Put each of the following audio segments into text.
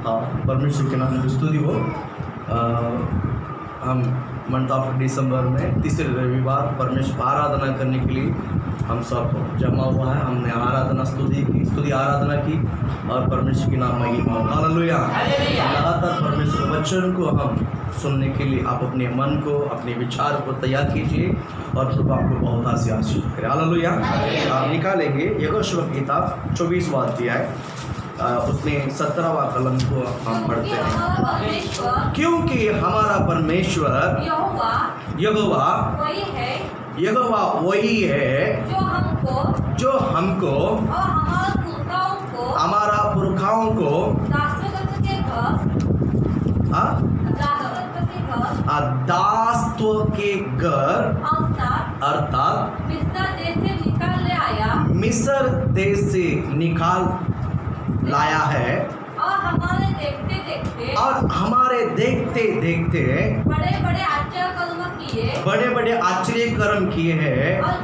हाँ, परमेश्वर के नाम की स्तुति हो। हम मंथ ऑफ दिसंबर में तीसरे रविवार परमेश्वर आराधना करने के लिए हम सब जमा हुआ है। हमने आराधना स्तुति आराधना की और परमेश्वर के नाम महिमा। हालेलुया। लगातार परमेश्वर वचन को हम सुनने के लिए आप अपने मन को, अपने विचार को तैयार कीजिए और प्रभु आपको बहुत आशीष करे। हालेलुया। आप निकालेंगे यहोशुआ की किताब 24वां अध्याय, उसमें 17वां कलम को हम पढ़ते हैं। क्योंकि हमारा परमेश्वर यहोवा वही है जो हमको हमारा पुरखाओं को दासत्व के घर अर्थात मिस्र देश से निकाल लाया है और हमारे देखते देखते बड़े बड़े आश्चर्य कर्म किए हैं और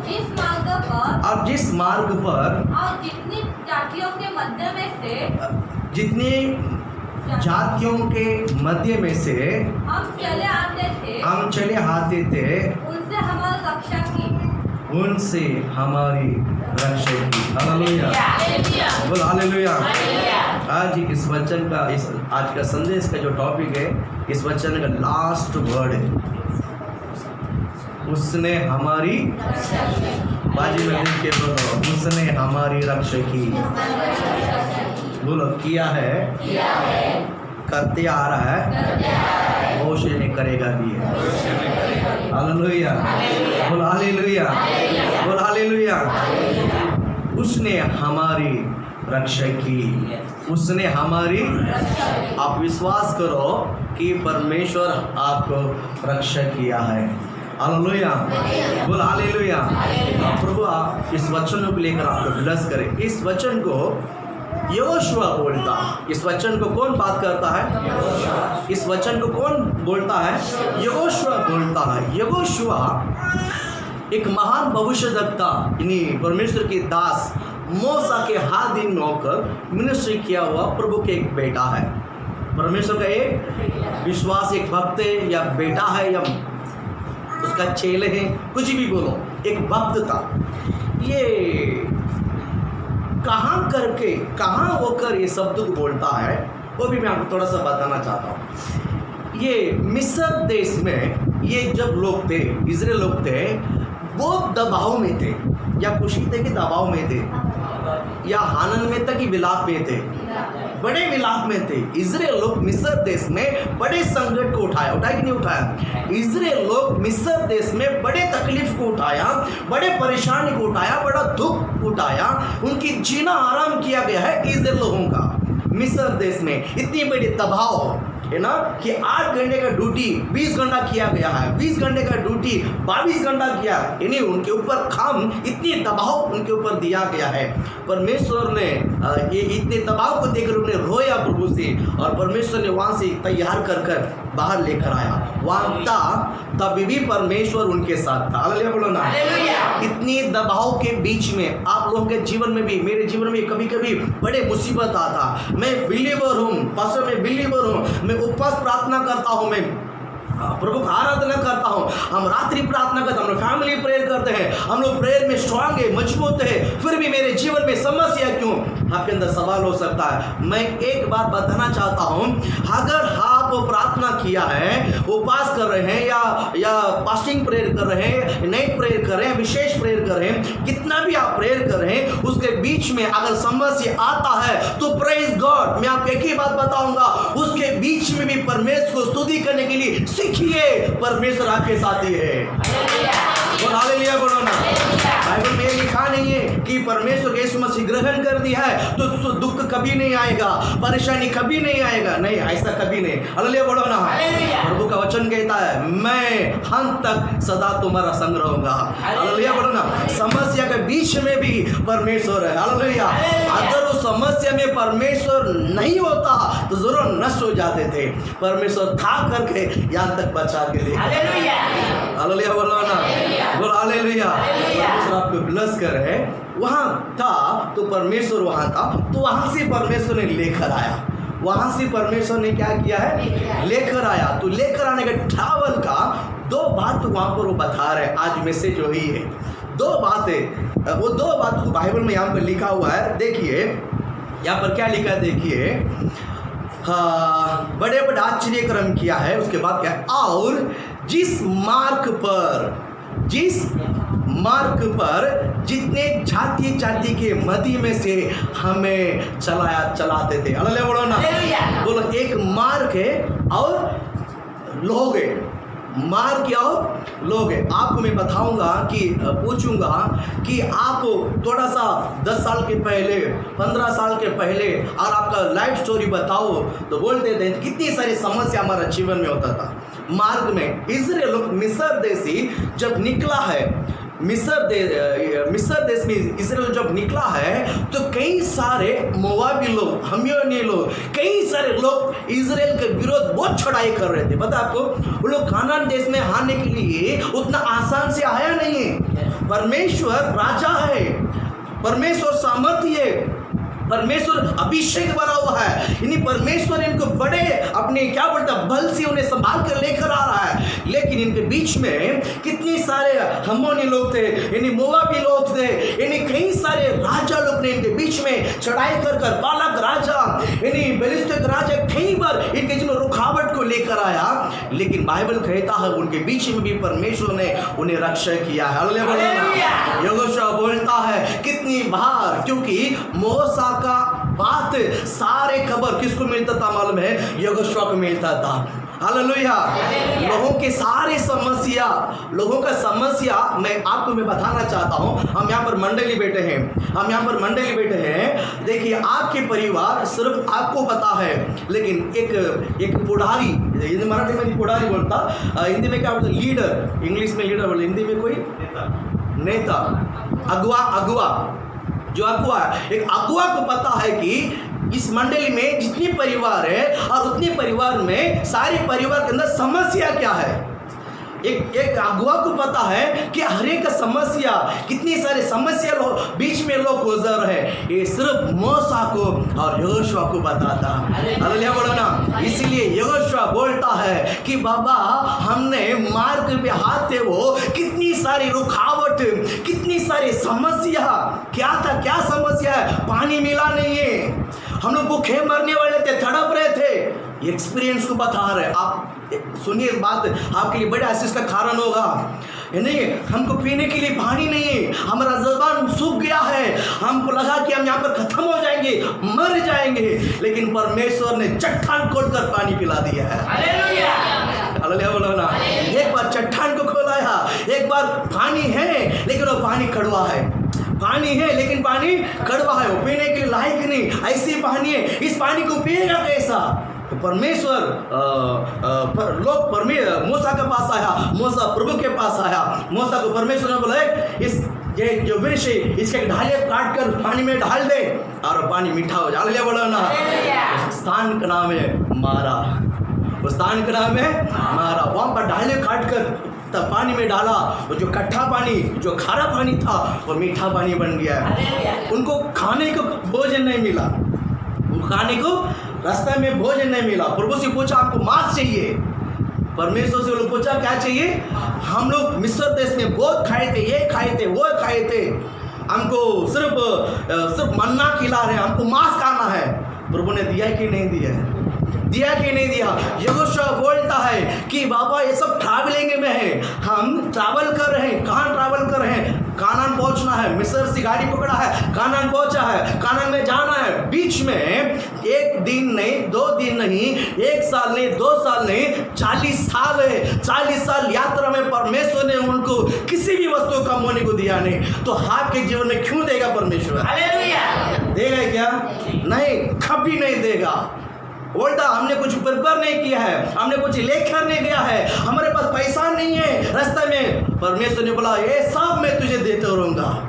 जिस मार्ग पर और जितनी जातियों के मध्य में से हम चले आते थे उनसे हमारी रक्षा की। हालेलुया। बोल हालेलुया। आज इस वचन का आज का संदेश का जो टॉपिक है, इस वचन का लास्ट वर्ड है, उसने हमारी बाजी में लिख के बोलो, उसने हमारी रक्षा की। बोलो किया है, करते आ रहा है, होशे ने करेगा भी है। हालेलुया। बोल हालेलुया। बोल हालेलुया। उसने हमारी रक्षा की, उसने हमारी, आप विश्वास करो कि परमेश्वर आपको रक्षा किया है। हालेलुया। बोल हालेलुया। प्रभु आप इस वचन को लेकर आपको ब्लेस करें। इस वचन को यहोशुआ बोलता। इस वचन को कौन बात करता है? इस वचन को कौन बोलता है? यहोशुआ बोलता है। यहोशुआ एक महान भविष्यद्वक्ता, यानी परमेश्वर के दास मूसा के हादिम होकर मिनिस्ट्री किया हुआ प्रभु के एक बेटा है। परमेश्वर का एक विश्वास, एक भक्त है या बेटा है या उसका चेले है, कुछ भी बोलो, एक भक्त था। ये कहाँ होकर ये शब्द को बोलता है, वो भी मैं आपको थोड़ा सा बताना चाहता हूँ। ये मिस्र देश में ये जब लोग थे, इजराइल लोग थे, वो दबाव में थे, या खुशी थे कि दबाव में थे, या आनंद में था कि विलाप में थे, बड़े विलाप में थे। इजराइल लोग मिस्र देश में बड़े संकट को उठाया कि नहीं उठाया? इजराइल लोग मिस्र देश में बड़े तकलीफ को उठाया, बड़े परेशानी को उठाया, बड़ा दुख उठाया। उनकी जीना आराम किया गया है इजराइल लोगों का। मिस्र देश में इतनी बड़ी दबाव है ना कि 8 घंटे का ड्यूटी 20 घंटा किया गया है, 20 घंटे का ड्यूटी 22 घंटा किया, यानी उनके ऊपर काम, इतनी दबाव उनके ऊपर दिया गया है। परमेश्वर ने ये इतने दबाव को देखकर उन्हें रोया प्रभु से, और परमेश्वर ने वहां से तैयार कर बाहर लेकर आया। वहां था तभी भी परमेश्वर उनके साथ था। हालेलुया बोलो ना। इतनी दबाव के बीच में आप लोगों के जीवन में भी, मेरे जीवन में कभी कभी बड़े मुसीबत आता। मैं बिलीवर हूँ, पास्टर मैं बिलीवर हूँ, मैं उपवास प्रार्थना करता हूँ, मैं प्रभु का आराधना करता हूँ, हम रात्रि प्रार्थना करते हैं, हम लोग फैमिली प्रेयर करते हैं, हम लोग प्रेयर में स्ट्रांग है, मजबूत है, फिर भी मेरे जीवन में समस्या क्यों? आपके अंदर सवाल हो सकता है। मैं एक बात बताना चाहता हूँ, अगर आप प्रार्थना किया है, उपवास कर रहे हैं या फास्टिंग प्रेयर कर रहे हैं, नाइट प्रेयर कर रहे हैं, विशेष प्रेयर कर रहे हैं, कितना भी आप प्रेयर कर रहे हैं, उसके बीच में अगर समस्या आता है तो प्रेज गॉड। मैं आपको एक ही बात बताऊंगा, उसके बीच में भी परमेश्वर को स्तुति करने के लिए सीखिए, परमेश्वर आपके साथ ही है। और हालेलुया बोलो ना। बाइबल में लिखा नहीं है कि परमेश्वर यीशु मसीह ग्रहण कर दिया है तो दुख कभी नहीं आएगा, परेशानी कभी नहीं आएगा, नहीं, ऐसा कभी नहीं। हालेलुया बोलो ना। प्रभु का वचन कहता है, मैं अंत तक सदा तुम्हारा संग रहूंगा। हालेलुया बोलो ना। समस्या के बीच में भी परमेश्वर है। हालेलुया। अगर उस समस्या में परमेश्वर नहीं होता तो जरूर नष्ट हो जाते थे। परमेश्वर था करके यहाँ तक बचा के ले। हालेलुया बोलो ना। बोल हालेलुया। परमेश्वर आपको ब्लेस करे। वहां था तो परमेश्वर वहां था, तो वहां से परमेश्वर ने लेकर आया। वहां से परमेश्वर ने क्या किया है, लेकर आया। तो लेकर आने का ट्रैवल का 2 बात वहां पर वो बता रहे हैं। आज मैसेज वही है, 2 बातें, वो 2 बात को बाइबल में यहाँ पर लिखा हुआ है। देखिए यहाँ पर क्या लिखा है, देखिए, हाँ, बड़े बड़े आश्चर्य कर्म किया है। उसके बाद क्या है, और जिस मार्ग पर जितने जाति के मध्य में से हमें चलाते थे। अल्लाह बोलो ना, बोलो, एक मार्ग है और लोग है, मार्ग क्या हो, लोग है। आपको मैं बताऊंगा कि पूछूंगा कि आप थोड़ा सा 10 साल के पहले, 15 साल के पहले और आपका लाइफ स्टोरी बताओ तो बोलते थे कितनी सारी समस्या हमारा जीवन में होता था। मार्ग में इजराइल लोग मिस्र देशी जब निकला है, मिस्र देश में इजराइल जब निकला है तो कई सारे मोआबी लोग, हम्योनी लोग, कई सारे लोग इजराइल के विरोध बहुत चढ़ाई कर रहे थे। पता आपको, वो लोग कानान देश में आने के लिए उतना आसान से आया नहीं है। परमेश्वर राजा है, परमेश्वर सामर्थ्य है, परमेश्वर अभिषेक बना हुआ है, यानी परमेश्वर इनको बड़े अपने क्या बोलता बल से उन्हें संभाल कर लेकर आ रहा है। लेकिन इनके बीच में कितने सारे हम्मोनी लोग थे, यानी मोआबी लोग थे, यानी कई सारे राजा लोग ने इनके बीच में चढ़ाई कर बालक राजा, यानी बेलिस्टिक राजा कई बार इनके जीवन रुकावट को लेकर आया। लेकिन बाइबल कहता है उनके बीच में भी परमेश्वर ने उन्हें रक्षा किया है। यहोशू बोलता है कितनी बार, क्योंकि मूसा का बात सारे खबर किसको मिलता था मालूम है, यहोशू को मिलता था। हालेलुया। लोगों के सारे समस्या, लोगों का समस्या मैं आपको बताना चाहता हूँ। हम यहाँ पर मंडली बैठे हैं, देखिए आपके परिवार सिर्फ आपको पता है, लेकिन एक पुढ़ारी, मराठी में पुढ़ारी बोलता, हिंदी में क्या बोलता, लीडर, इंग्लिश में लीडर बोलते, हिंदी में कोई नेता, अगुआ, जो अगुआ है, एक अगुआ को पता है कि इस मंडली में जितने परिवार है और उतने परिवार में सारे परिवार के अंदर समस्या क्या है। एक अगुआ को पता है कि हर एक समस्या, कितनी सारी समस्या बीच में लोग गुजर है, ये सिर्फ मूसा को और यहोशू को बताता। हालेलुया बोलो ना। इसलिए यहोशू बोलता है कि बाबा हमने मार्ग पे आते हो कितनी सारी रुकावट, कितनी सारी समस्या, क्या समस्या है, पानी मिला नहीं है, हम लोग भूखे मरने वाले थे, तड़प रहे थे। एक्सपीरियंस को बता रहे। आप सुनिए इस बात, आपके लिए बड़े आशीष का कारण होगा। नहीं, हमको पीने के लिए पानी नहीं है, हमारा ज़बान सूख गया है, हमको लगा कि हम यहाँ पर खत्म हो जाएंगे, मर जाएंगे, लेकिन परमेश्वर ने चट्टान खोलकर पानी पिला दिया है। हालेलुया बोलो ना। एक बार चट्टान को खोलाया, एक बार पानी है लेकिन वो पानी कड़वा है, पानी है लेकिन पानी कड़वा है, वो पीने के लायक नहीं, ऐसी पानी है, इस पानी को पिएगा कैसा। तो परमेश्वर मूसा के पास आया, मूसा प्रभु के पास आया, मूसा को परमेश्वर ने बोला इस ये जो वृक्ष है इसके ढाले काट कर पानी में डाल दे और पानी मीठा हो जाए। हालेलुया बोलो ना। उस स्थान का नाम है मारा, उस स्थान का नाम है मारा। वहाँ पर ढाले काट कर तब पानी में डाला, वो जो कट्ठा पानी, जो खारा पानी था वो मीठा पानी बन गया। उनको खाने को भोजन नहीं मिला, खाने को रास्ते में भोजन नहीं मिला। प्रभु से पूछा आपको मांस चाहिए, परमेश्वर से लोग पूछा क्या चाहिए, हम लोग मिस्र देश में बहुत खाए थे, ये खाए थे, वो खाए थे, हमको सिर्फ मन्ना खिला रहे हैं, हमको मांस खाना है। प्रभु ने दिया कि नहीं दिया, दिया कि नहीं दिया। यहोशू बोलता है कि बाबा ये सब ट्रैवलिंग में है, हम ट्रैवल कर रहे हैं, कहाँ ट्रैवल कर रहे हैं, कानान पहुंचना है, मिस्र से गाड़ी पकड़ा है, कानान पहुंचा है, कानान में जाना है। बीच में 1 दिन नहीं, 2 दिन नहीं, 1 साल नहीं, 2 साल नहीं, 40 साल है। 40 साल यात्रा में परमेश्वर ने उनको किसी भी वस्तु कम होने को दिया नहीं। तो आपके जीवन में क्यों देगा परमेश्वर? देगा क्या? नहीं, कभी नहीं देगा। बोलता हमने कुछ प्रिपेयर नहीं किया है, हमने कुछ लेकर नहीं गया है, हमारे पास पैसा नहीं है रास्ते में। परमेश्वर ने बोला ये सब मैं तुझे देते रहूंगा।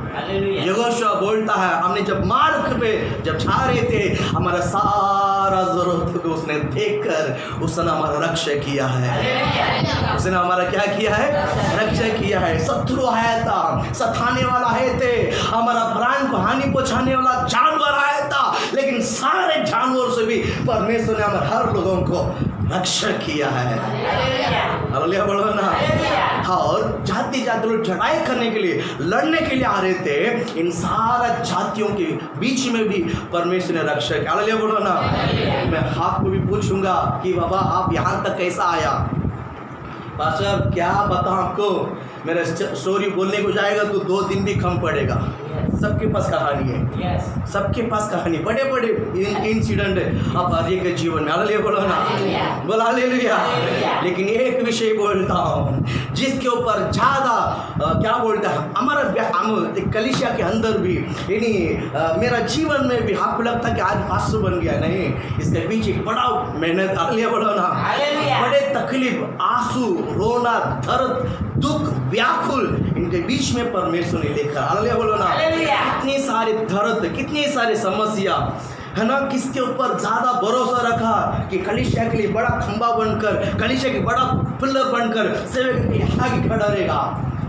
यहोशू बोलता है हमने जब मार्ग पे जब जा रहे थे, हमारा सारा हमारा जरूरत को उसने देखकर उसने हमारा रक्षा किया है। उसने हमारा क्या किया है? रक्षा किया है। शत्रु आया था, सताने वाला है थे, हमारा प्राण को हानि पहुंचाने वाला जानवर आया था, लेकिन सारे जानवर से भी परमेश्वर ने हमारे हर लोगों को रक्षा किया है। हालेलुया बोलो ना। हाँ, और जाति जाति लोग लड़ाई करने के लिए, लड़ने के लिए आ रहे थे, इन सारा जातियों के बीच में भी परमेश्वर ने रक्षा किया। हालेलुया बोलो ना। मैं आपको भी पूछूंगा कि बाबा आप यहाँ तक कैसा आया? पास्टर क्या बताऊं आपको, मेरा स्टोरी बोलने को जाएगा तो 2 दिन भी कम पड़ेगा। सबके पास कहानी है, सबके पास कहानी, बड़े बड़े इंसिडेंट है आप हर एक के जीवन में। हालेलुया बोलो ना, बोला हालेलुया। लेकिन एक विषय बोलता हूँ जिसके ऊपर ज़्यादा क्या बोलता है हमारा कलीसिया के अंदर भी, यानी मेरा जीवन में भी आपको लगता है कि आज पास्टर बन गया, नहीं, इसके पीछे बड़ा मेहनत। हालेलुया बोलो ना। बड़े तकलीफ, आंसू, रोना, दर्द, दुख, व्याकुल, इनके बीच में परमेश्वर ने देखा। हालेलुया बोलो ना। कितनी सारे दर्द, कितनी सारी समस्या है ना, किसके ऊपर ज्यादा भरोसा रखा कि कलीसिया के लिए बड़ा खंबा बनकर, कलीसिया के बड़ा पिलर बनकर सेवक के आगे खड़ा रहेगा,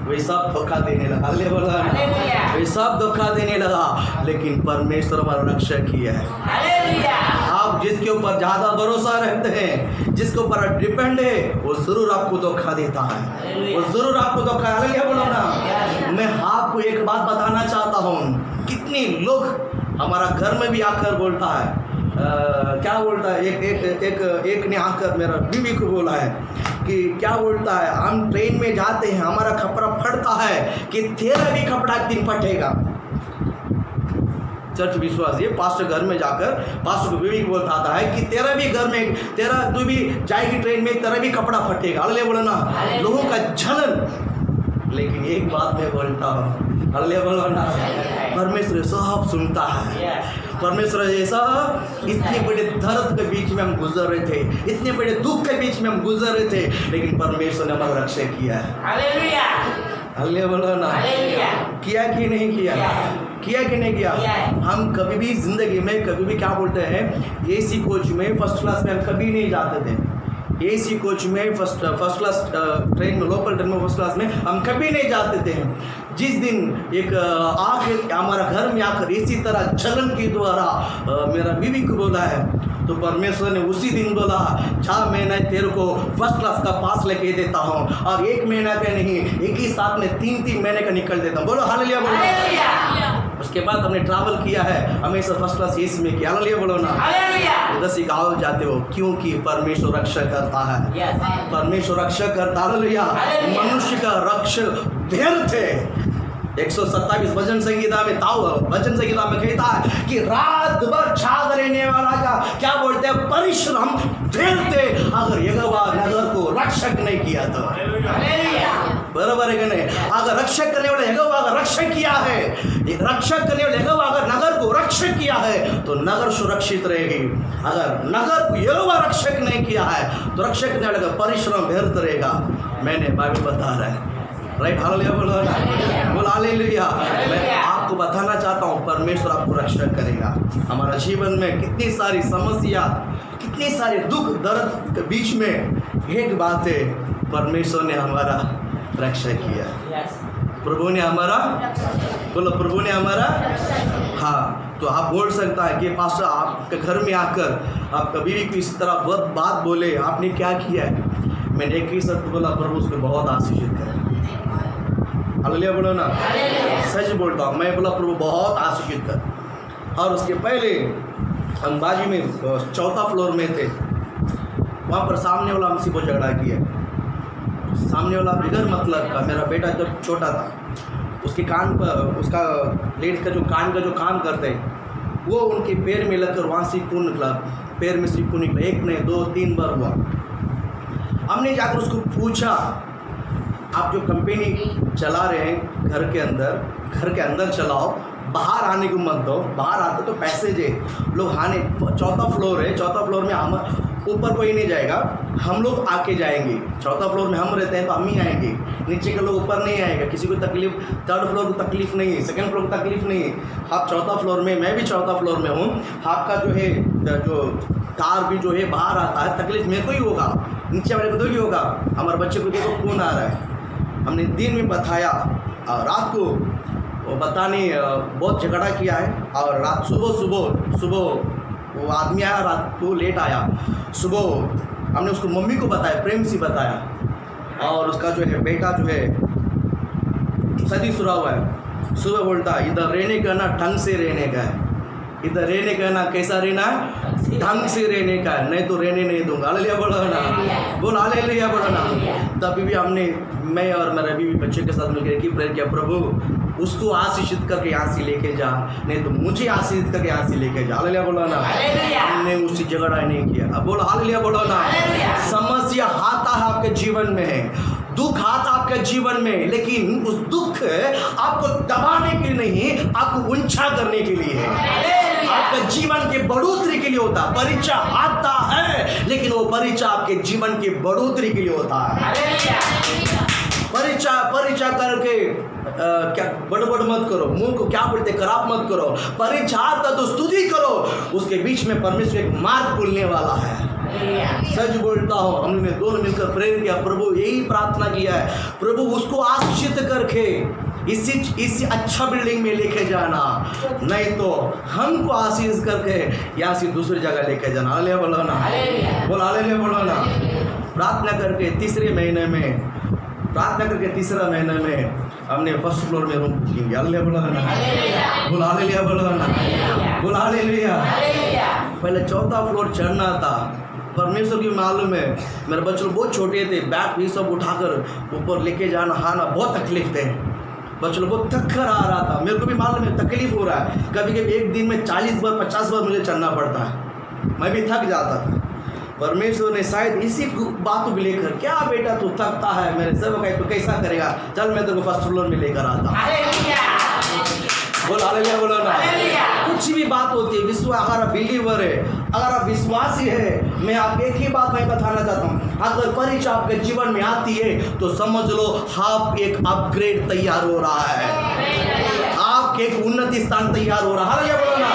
वे सब धोखा देने लगा। हालेलुया बोलो ना। वे सब धोखा देने लगा, लेकिन परमेश्वर हमारा रक्षा किया है। हालेलुया। आप जिसके ऊपर ज्यादा भरोसा रखते हैं, जिसके ऊपर डिपेंड है, वो जरूर आपको धोखा देता है, वो जरूर आपको धोखा। हालेलुया बोलो ना। मैं आपको एक बात बताना चाहता हूँ, कितने लोग हमारा घर में भी आकर बोलता है, क्या बोलता है, एक ने आकर मेरा बीवी को बोला है कि क्या बोलता है, हम ट्रेन में जाते हैं, हमारा कपड़ा फटता है कि तेरा भी कपड़ा एक दिन फटेगा। चर्च विश्वास, ये पास्टर घर में जाकर पास्टर को बीवी को बोलता है कि तेरा भी घर में, तेरा तू भी जाएगी ट्रेन में, तेरा भी कपड़ा फटेगा। हालेलुया बोलो ना। लोगों का जलन। लेकिन एक बात मैं बोलता हूँ, हालेलुया बोलो ना, परमेश्वर सब सुनता है। परमेश्वर ऐसा, इतने बड़े दर्द के बीच में हम गुजर रहे थे, इतने बड़े दुख के बीच में हम गुजर रहे थे, लेकिन परमेश्वर ने हमारा रक्षा किया है। हालेलुया। हालेलुया बोलो ना। किया कि नहीं किया? किया कि नहीं किया? हम कभी भी जिंदगी में कभी भी क्या बोलते हैं, एसी कोच में फर्स्ट क्लास में हम कभी नहीं जाते थे। एसी कोच में फर्स्ट क्लास ट्रेन में, लोकल ट्रेन में फर्स्ट क्लास में हम कभी नहीं जाते थे। जिस दिन एक आके हमारा घर में आकर इसी तरह जलन के द्वारा मेरा बीवी को बोला है, तो परमेश्वर ने उसी दिन बोला, 4 महीना तेरे को फर्स्ट क्लास का पास लेके देता हूँ, और 1 महीना का नहीं, एक ही साथ में 3-3 महीने का निकल देता हूँ। बोलो हालेलुया बोलो। उसके बाद हमने ट्रैवल किया है हमेशा फर्स्ट क्लास एसी में किया। हालेलुया बोलो ना। उधर से गाँव जाते हो, क्योंकि परमेश्वर रक्षा करता है। परमेश्वर रक्षा करता। हालेलुया। मनुष्य का रक्षा व्यर्थ है। 127 भजन संगीता में भजन संगीता में कहता है कि रात भर जाग रहने वाला का क्या बोलते हैं, परिश्रम व्यर्थ है अगर यहोवा नगर को रक्षक नहीं किया तो। बराबर है कि नहीं? अगर रक्षक करने वाले यहोवा अगर रक्षक किया है, रक्षक करने वाले यहोवा अगर नगर को रक्षक किया है तो नगर सुरक्षित रहेगी। अगर नगर को यहोवा रक्षक नहीं किया है तो रक्षक करने वाले का परिश्रम व्यर्थ रहेगा। मैंने बाइबल बता रहा है, राइट? हालेलुया बोलो ना, बोलो हालेलुया। मैं आपको बताना चाहता हूँ परमेश्वर आपको रक्षा करेगा। हमारा जीवन में कितनी सारी समस्या, कितने सारे दुख दर्द के बीच में एक बात है, परमेश्वर ने हमारा रक्षा किया। प्रभु ने हमारा, बोलो प्रभु ने हमारा। हाँ, तो आप बोल सकता है कि पास्टर आपके घर में आकर आप कभी भी किसी तरह बहुत बात बोले, आपने क्या किया है? मैंने एक ही शब्द बोला, प्रभु उसको बहुत आशीषित करे। हालेलुया बोलो ना। सच बोलता हूँ, मैं बोला प्रभु बहुत आशीषित कर। और उसके पहले हम बाजू में 4था फ्लोर में थे, वहाँ पर सामने वाला हमसे बहुत झगड़ा किया। सामने वाला बिगर मतलब का, मेरा बेटा जब छोटा था, उसके कान पर, उसका प्लेट का जो कान का जो काम करते हैं वो उनके पैर में लगकर वहाँ से खून निकला, पैर में से खून निकला। 1 नहीं 2-3 बार हुआ। हमने जाकर उसको पूछा, आप जो कंपनी चला रहे हैं घर के अंदर चलाओ, बाहर आने को मत दो। बाहर आते तो पैसे दे लोग आने। 4था फ्लोर है, 4था फ्लोर में हम ऊपर कोई नहीं जाएगा, हम लोग आके जाएंगे। 4था फ्लोर में हम रहते हैं तो हम ही आएंगे, नीचे के लोग ऊपर नहीं आएगा। किसी को तकलीफ, 3rd फ्लोर को तकलीफ नहीं है, 2nd फ्लोर को तकलीफ नहीं है। आप 4था फ्लोर में, मैं भी 4था फ्लोर में हूँ। आपका जो है जो कार भी जो है बाहर आता है, तकलीफ मेरे को ही होगा, नीचे वाले को तो ही होगा। हमारे बच्चे को देखो खून आ रहा है। हमने दिन में बताया और रात को वो पता नहीं बहुत झगड़ा किया है, और रात सुबह वो आदमी आया, रात को लेट आया, सुबह हमने उसको मम्मी को बताया, प्रेम से बताया, और उसका जो है बेटा जो है शादीशुदा हुआ है। सुबह बोलता इधर रहने का ना ढंग से रहने का है, इधर रहने का ना कैसा रहना है, ढंग से रहने का है, नहीं तो रहने नहीं दूंगा। हालेलुया बोलो ना, बोल हालेलुया बोलो ना। तभी भी हमने, मैं और मेरे बीवी बच्चे के साथ मिलकर की प्रेयर किया, प्रभु उसको आशीषित करके यहाँ से लेके जा, नहीं तो मुझे आशीषित करके यहाँ से लेके जा। हालेलुया बोलो ना। हमने उससे झगड़ा नहीं किया। अब बोलो हालेलुया बोलो ना। समस्या आता है आपके जीवन में, दुख आता आपके जीवन में, लेकिन उस दुख आपको दबाने के लिए नहीं, आपको ऊंचा करने के लिए है, आपके जीवन के बढ़ोतरी के लिए होता है। परीक्षा आता है, लेकिन वो परीक्षा आपके जीवन के बढ़ोतरी के लिए होता है। परीक्षा करके क्या बड़बड़ मत करो, मुंह को क्या बोलते खराब मत करो। परीक्षा आता तो स्तुति करो, उसके बीच में परमेश्वर एक मार्ग खुलने वाला है। सच बोलता हूँ, हमने दोनों मिलकर प्रेयर किया, प्रभु यही प्रार्थना किया है, प्रभु उसको आशीषित करके इसी अच्छा बिल्डिंग में लेके जाना, नहीं तो हमको आशीष करके यहाँ से दूसरी जगह लेके जाना। हालेलुया बोलो ना, बोल हालेलुया बोलो ना। प्रार्थना करके तीसरे महीने में हमने फर्स्ट फ्लोर में रूम बुकिंग किया। हालेलुया बोलो ना, बोल हालेलुया बोलो ना, बोल हालेलुया। पहले चौथा फ्लोर चढ़ना था, परमेश्वर की मालूम है, मेरे बच्चे लोग बहुत छोटे थे, बैग भी सब उठाकर ऊपर लेके जाना आना बहुत तकलीफ थे, बच्चे लोग बहुत थक कर आ रहा था। मेरे को भी मालूम है तकलीफ हो रहा है, कभी कभी एक दिन में 40 बार 50 बार मुझे चढ़ना पड़ता है, मैं भी थक जाता था। परमेश्वर ने शायद इसी बात को लेकर, क्या बेटा तू थकता है, मेरे सेवक है, तो कैसा करेगा, चल मैं तेरे को फर्स्ट फ्लोर में लेकर आता हूँ। बोल हालेलुया बोलो ना। कुछ भी बात होती है, विश्वास, अगर आप बिलीवर है, अगर आप विश्वासी है, मैं आप एक ही बात मैं बताना चाहता हूँ, अगर परीक्षा आपके जीवन में आती है तो समझ लो आप एक अपग्रेड तैयार हो रहा है, आपके एक उन्नति स्थान तैयार हो रहा है। हालेलुया बोलो ना।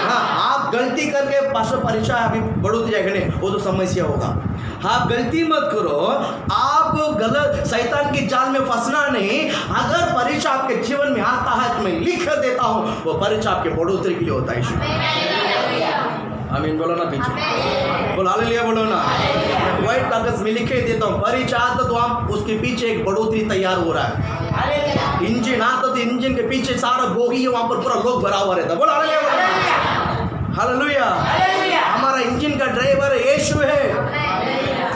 हाँ, आप गलती करके पास परीक्षा अभी बढ़ोतरी जाएगा नहीं, वो तो समस्या होगा। आप गलती मत करो, आप गलत शैतान की जाल में फंसना नहीं। अगर परीक्षा आपके जीवन में आता है तो मैं लिख देता हूँ, वो परीक्षा आपके बढ़ोतरी के लिए होता है। आमीन बोलो ना, पीछे बोलो हालेलुया बोलो ना। व्हाइट कागज में लिखे देता हूँ, परीक्षा आता तो आप उसके पीछे एक बढ़ोतरी तैयार हो रहा है। इंजन आता तो इंजन के पीछे सारा बोगी है, वहां पर पूरा लोग भरा हुआ रहता है। बोलो हालेलुया बोलो ना। हालेलुया। हमारा इंजन का ड्राइवर यीशु है।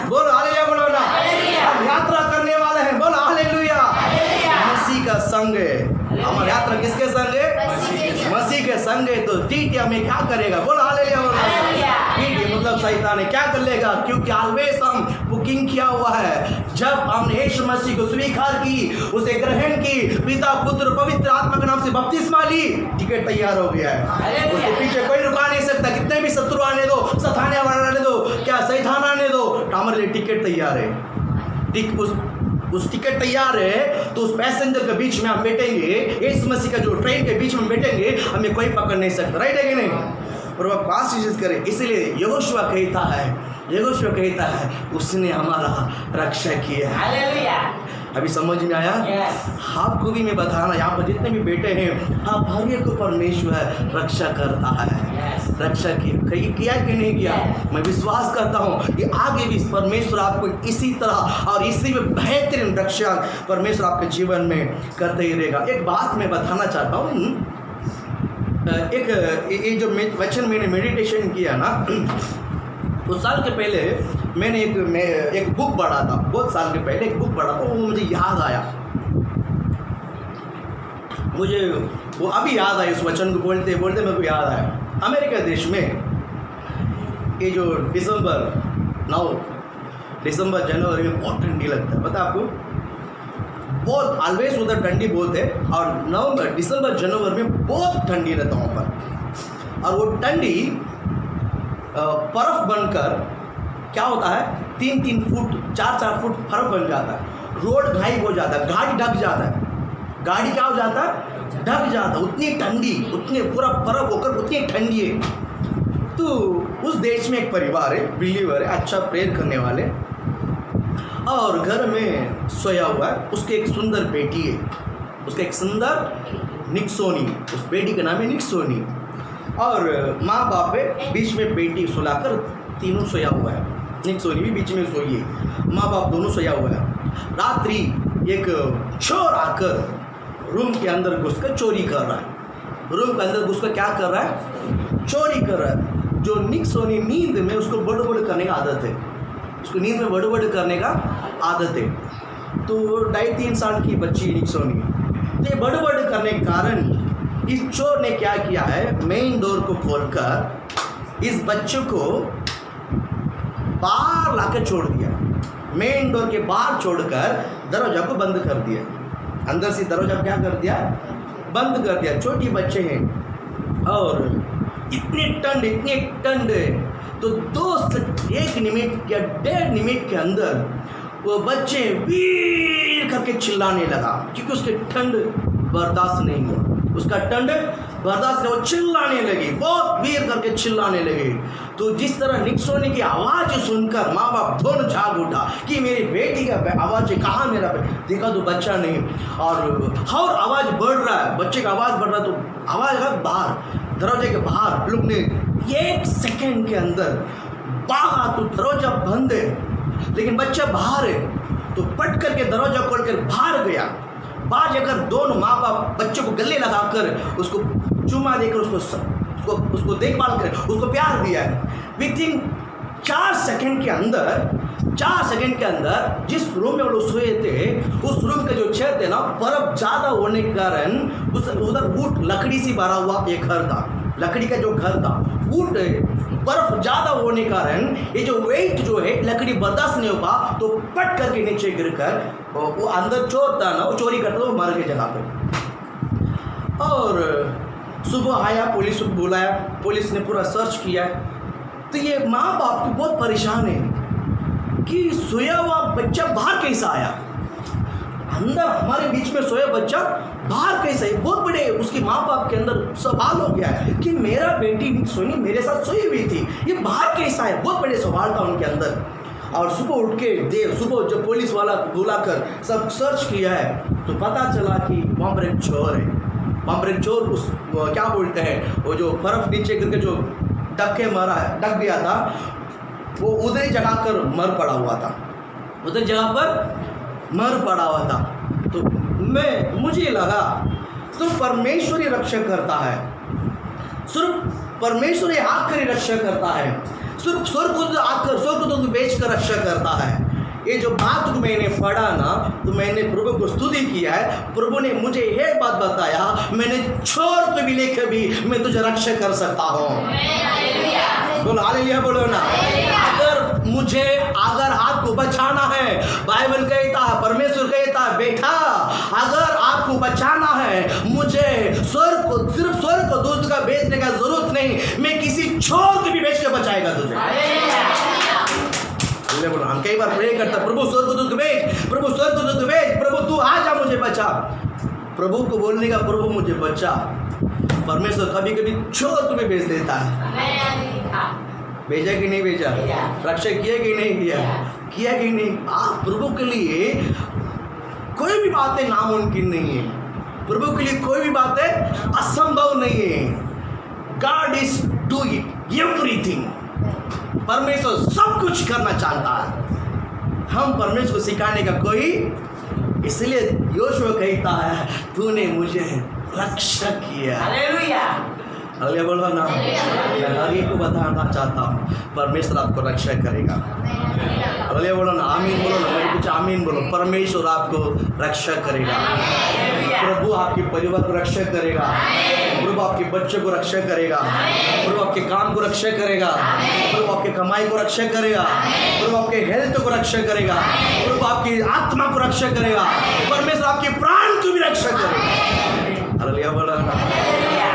बोलो हालेलुया बोलो ना। हम यात्रा करने वाले हैं। बोलो हालेलुया। मसीह का संग है हमारी यात्रा, किसके संग है? मसीह के संग है। तो ठीक है, हमें क्या करेगा? बोलो हालेलुया बोलो। ठीक है, मतलब शैतान है क्या कर लेगा, क्योंकि ऑलवेज हम बुकिंग किया हुआ है। जब हमने यीशु मसीह को स्वीकार की, उसे ग्रहण की, पिता पुत्र पवित्र आत्मा के नाम से बपतिस्मा ली, टिकट तैयार हो गया है। उसके पीछे कोई रुका नहीं सकता। कितने भी शत्रु आने दो, सताने वाले आने दो, क्या शैतान आने दो, हमारे लिए टिकट तैयार है। उस टिकट तैयार है तो उस पैसेंजर के बीच में हम बैठेंगे, यीशु मसीह का जो ट्रेन के बीच में बैठेंगे, हमें कोई पकड़ नहीं सकता। राइट है कि नहीं? और वह आशीष करे। इसलिए यहोशुआ कहता है उसने हमारा रक्षा किया। हालेलुया। अभी समझ में आया? आपको भी मैं बताना, यहाँ पर जितने भी बेटे हैं, आप हर एक को परमेश्वर रक्षा करता है। रक्षा किया कि नहीं किया? मैं विश्वास करता हूँ कि आगे भी परमेश्वर आपको इसी तरह और इसी में बेहतरीन रक्षा परमेश्वर आपके जीवन में करते ही रहेगा। एक बात मैं बताना चाहता हूँ, एक जो वचन मैंने मेडिटेशन किया ना, कुछ साल के पहले मैंने एक बुक पढ़ा था, बहुत साल के पहले एक बुक पढ़ा था, वो मुझे याद आया, मुझे वो अभी याद आया, उस वचन को बोलते बोलते मेरे को याद आया। अमेरिका देश में ये जो दिसंबर जनवरी में बहुत ठंडी लगता है, पता है आपको? बहुत ऑलवेज उधर ठंडी बहुत है, और नवंबर दिसंबर जनवरी में बहुत ठंडी रहता वहाँ पर। और वो ठंडी बर्फ बनकर क्या होता है, 3-3 फुट 4-4 फुट बर्फ बन जाता है, रोड गायब हो जाता है, गाड़ी ढक जाता है, गाड़ी क्या हो जाता है, ढक जाता है। उतनी ठंडी, उतनी पूरा बर्फ होकर उतनी ठंडी है। तो उस देश में एक परिवार है, बिलीवर है, अच्छा प्रेयर करने वाले, और घर में सोया हुआ है। उसकी एक सुंदर बेटी है, उसका एक सुंदर निक्सोनी, उस बेटी का नाम है निक्सोनी। और माँ बाप है, बीच में बेटी सुलाकर तीनों सोया हुआ है। निक्सोनी भी बीच में सोई है, माँ बाप दोनों सोया हुआ है। रात्रि एक चोर आकर रूम के अंदर घुसकर चोरी कर रहा है। रूम के अंदर घुसकर क्या कर रहा है? चोरी कर रहा है। जो निक्सोनी नींद में उसको बड़ करने का आदत है, उसको नींद में बड़ करने का आदत है। तो 2.5-3 साल की बच्ची निक्सोनी, तो ये बड़ करने के कारण इस चोर ने क्या किया है, मेन डोर को खोलकर इस बच्चे को बाहर लाकर छोड़ दिया। मेन डोर के बाहर छोड़कर दरवाजा को बंद कर दिया। अंदर से दरवाजा क्या कर दिया? बंद कर दिया। छोटी बच्चे हैं और इतने ठंड तो 2 से 1 मिनट या 1.5 मिनट के अंदर वो बच्चे वीर करके चिल्लाने लगा, क्योंकि उसके ठंड बर्दाश्त नहीं हुआ। उसका ठंड बर्दाश्त नहीं, वो चिल्लाने लगी, बहुत वीर करके चिल्लाने लगे। तो जिस तरह निक्सोनी की आवाज़ सुनकर माँ बाप दोनों जाग उठा कि मेरी बेटी का आवाज़ है, कहाँ मेरा देखा तो बच्चा नहीं, और आवाज़ बढ़ रहा है, बच्चे का आवाज़ बढ़ रहा है। तो आवाज़ का बाहर, दरवाजे के बाहर लोग ने 1 सेकेंड के अंदर भागा, तो दरवाजा बंद है लेकिन बच्चा बाहर है, तो पट करके दरवाजा खोलकर बाहर गया। बाहर जाकर दोनों माँ बाप बच्चे को गले लगाकर उसको चुमा देकर उसको देखभाल कर उसको प्यार दिया है। विदिन 4 सेकंड के अंदर जिस रूम में वो लोग सोए थे, उस रूम का जो छत है ना, बर्फ ज़्यादा होने के कारण उधर वुड लकड़ी से भरा हुआ एक घर था। लकड़ी का जो घर था, वुड बर्फ ज़्यादा होने के कारण ये जो वेट जो है लकड़ी बर्दाश्त नहीं हो पा, तो पट करके नीचे गिरकर वो अंदर चोर था ना, वो चोरी करता था, वो मर गए जगह पे। और सुबह आया, पुलिस को बुलाया, पुलिस ने पूरा सर्च किया। तो ये माँ बाप बहुत परेशान है कि सोया हुआ बच्चा बाहर कैसा आया, अंदर हमारे बीच में सोया बच्चा बाहर कैसे? बहुत बड़े उसके माँ बाप के अंदर सवाल हो गया है कि मेरा बेटी सोनी मेरे साथ सोई हुई थी, ये बाहर कैसा है? बहुत बड़े सवाल था उनके अंदर। और सुबह उठ के सुबह जब पुलिस वाला बुलाकर सब सर्च किया है, तो पता चला कि वहाँ पर एक चोर है। वहाँ पर एक चोर वो क्या बोलते हैं, वो जो बर्फ नीचे गिर के जो डक गया था, वो उधर जगह कर मर पड़ा हुआ था, उधर जगह पर मर पड़ा हुआ था। तो मुझे लगा सिर्फ परमेश्वर ही रक्षा करता है, सिर्फ परमेश्वर ही आकर ही रक्षा करता है, सिर्फ स्वर्ग को आकर स्वर्ग को बेच कर रक्षा करता है। ये जो बात को मैंने पढ़ा ना, तो मैंने प्रभु को स्तुति किया है। प्रभु ने मुझे ये बात बताया, मैंने छोड़ को भी लेकर भी मैं तुझे रक्षा कर सकता हूँ। बोलो हालेलुया, बोलो ना। अगर आपको बचाना है, बाइबल कहता है, परमेश्वर कहता है, बेटा अगर आपको बचाना है, मुझे सिर्फ स्वर्ग को दूध का बेचने का जरूरत नहीं, मैं किसी छोर को भी बेच के बचाएगा तुझे। हम कई बार प्रे करता, प्रभु स्वर्ग को दूध बेच, प्रभु स्वर्ग को दूध बेच, प्रभु तू आ जा, मुझे बचा। प्रभु को बोलने का, प्रभु मुझे बचा। परमेश्वर कभी कभी छोर को भी बेच देता है। भेजा कि नहीं भेजा? रक्षा किया कि नहीं किया कि नहीं? आप प्रभु के लिए कोई भी बातें नामुमकिन नहीं है, प्रभु के लिए कोई भी बातें असंभव नहीं है। God is doing everything. परमेश्वर सब कुछ करना चाहता है। हम परमेश्वर को सिखाने का कोई, इसलिए योशुआ कहता है, तूने मुझे रक्षा किया। हालेलुया, हालेलुया बोलो ना। मैं आगे को बताना चाहता हूँ, परमेश्वर आपको रक्षा करेगा। हालेलुया बोलो ना, आमीन बोलो ना, मैं कुछ आमीन बोलो। परमेश्वर आपको रक्षा करेगा, प्रभु आपके परिवार को रक्षा करेगा, प्रभु आपके बच्चों को रक्षा करेगा, प्रभु आपके काम को रक्षा करेगा, प्रभु आपके कमाई को रक्षा करेगा, प्रभु आपके हेल्थ को रक्षा करेगा, प्रभु आपकी आत्मा को रक्षा करेगा, परमेश्वर आपके प्राण को भी रक्षा करेगा। हालेलुया बोलो ना।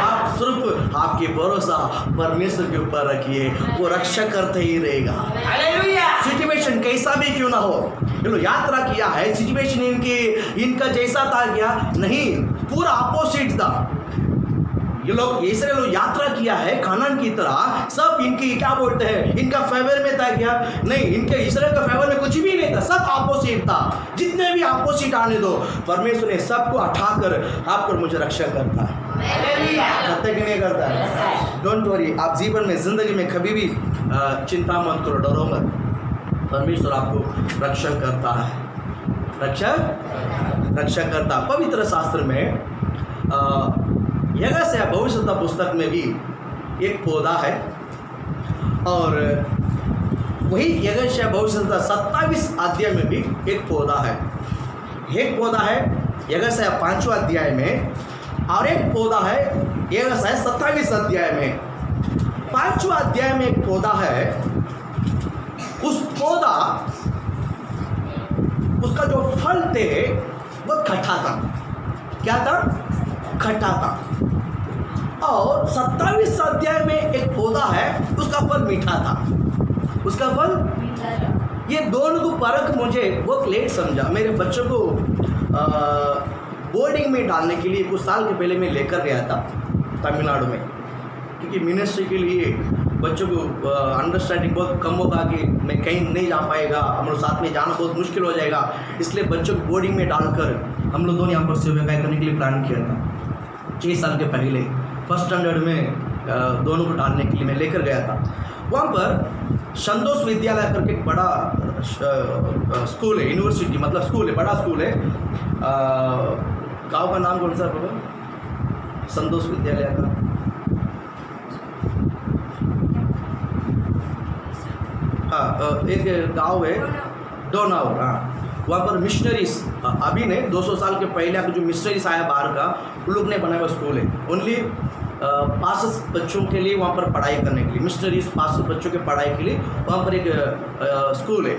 आप सिर्फ आपके भरोसा परमेश्वर के ऊपर रखिए, वो रक्षा करते ही रहेगा। हालेलुया। सिचुएशन कैसा भी क्यों ना हो, ये लोग यात्रा किया है, सिचुएशन इनका जैसा था क्या? नहीं, पूरा अपोजिट था। ये लोग इसराइल लोग यात्रा किया है कानान की तरह, सब इनकी क्या बोलते हैं, इनका फेवर में था क्या? नहीं, इनके इसराइल का फेवर में कुछ भी नहीं था, सब अपोजिट था। जितने भी अपोजिट आने दो, परमेश्वर ने सबको हटाकर आपको मुझे रक्षा करता है। करता है कि नहीं करता है? डोंट वरी, आप जीवन में जिंदगी में कभी भी चिंता मत करो, डरो मत। परमेश्वर आपको रक्षा करता है, रक्षा करता। पवित्र शास्त्र में यशायाह भविष्यवक्ता पुस्तक में भी एक पौधा है, और वही यशायाह भविष्यवक्ता 27 अध्याय में भी एक पौधा है। एक पौधा है यशायाह 5वां अध्याय में, और एक पौधा है यशायाह 27 अध्याय में। 5वां अध्याय में एक पौधा है, उस पौधा उसका जो फल थे वो खट्टा था। क्या था? खट्टा था। और 27 अध्याय में एक पौधा है, उसका फल मीठा था। उसका फल, ये दोनों को परख मुझे बहुत लेट समझा। मेरे बच्चों को बोर्डिंग में डालने के लिए कुछ साल के पहले मैं लेकर गया था तमिलनाडु में, क्योंकि मिनिस्ट्री के लिए बच्चों को अंडरस्टैंडिंग बहुत कम होगा कि मैं कहीं नहीं जा पाएगा, हम लोग साथ में जाना बहुत मुश्किल हो जाएगा। इसलिए बच्चों को बोर्डिंग में डालकर हम लोग दोनों यहाँ पर सेवाकार्य करने के लिए प्लान किया था। 6 साल के पहले फर्स्ट स्टैंडर्ड में दोनों को डालने के लिए मैं लेकर गया था। वहाँ पर संतोष विद्यालय करके एक बड़ा स्कूल है, यूनिवर्सिटी मतलब स्कूल है, बड़ा स्कूल है। गाँव का नाम कौन सा है? संतोष विद्यालय का एक गांव है डोनाव। वहाँ पर मिशनरीज अभी ने 200 साल के पहले आपको जो मिशनरीज आया बाहर का, उन लोग ने बनाया हुआ स्कूल है। ओनली 500 बच्चों के लिए वहाँ पर पढ़ाई करने के लिए, मिशनरीज 500 बच्चों के पढ़ाई के लिए वहाँ पर एक स्कूल है,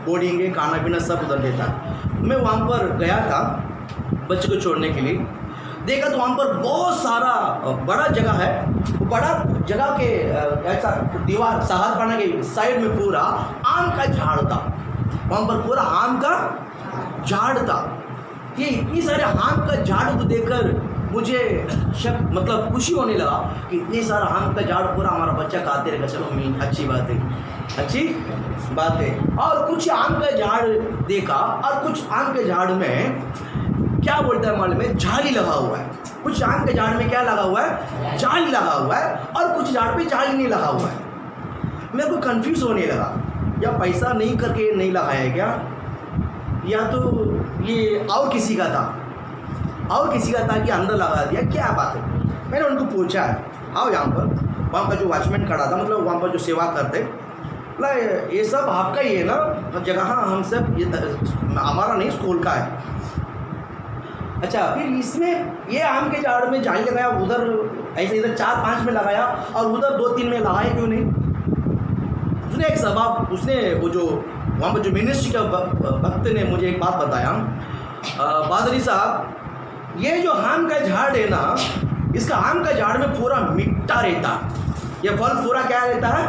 बोर्डिंग है, खाना पीना सब उधर देता है। मैं वहाँ पर गया था बच्चे को छोड़ने के लिए, देखा तो वहाँ पर बहुत सारा बड़ा जगह है। बड़ा जगह के ऐसा दीवार सहारपाना के साइड में पूरा आम का झाड़ था। वहाँ पर पूरा आम का झाड़ था। ये इतनी सारे आम का झाड़ को देखकर मुझे मतलब खुशी होने लगा कि इतने सारा आम का झाड़ पूरा हमारा बच्चा खाते रहेगा। चलो मीन अच्छी बात है, अच्छी बात है। और कुछ आम का झाड़ देखा, और कुछ आम के झाड़ में क्या बोलता है मालूम है? जाली लगा हुआ है। कुछ आम के झाड़ में क्या लगा हुआ है? जाली लगा हुआ है, और कुछ झाड़ पे जाली नहीं लगा हुआ है। मेरे को कंफ्यूज होने लगा, या पैसा नहीं करके नहीं लगाया क्या, या तो ये और किसी का था, और किसी का था कि अंदर लगा दिया, क्या बात है? मैंने उनको पूछा, आओ यहाँ पर। वहाँ पर जो वॉचमैन खड़ा था, मतलब वहाँ पर जो सेवा करते, बोला ये सब आपका ही है ना जगह? हाँ, हम सब, ये हमारा नहीं, स्कूल का है। अच्छा, फिर इसमें ये आम के झाड़ में जाली लगाया, उधर ऐसे इधर 4-5 में लगाया, और उधर 2-3 में लगाया क्यों नहीं? उसने एक सवाल, उसने वो जो वहाँ पर जो मिनिस्ट्री का भक्त ने मुझे एक बात बताया, पादरी साहब, ये जो आम का झाड़ है ना, इसका आम का झाड़ में पूरा मीठा रहता, ये फल पूरा क्या रहता है?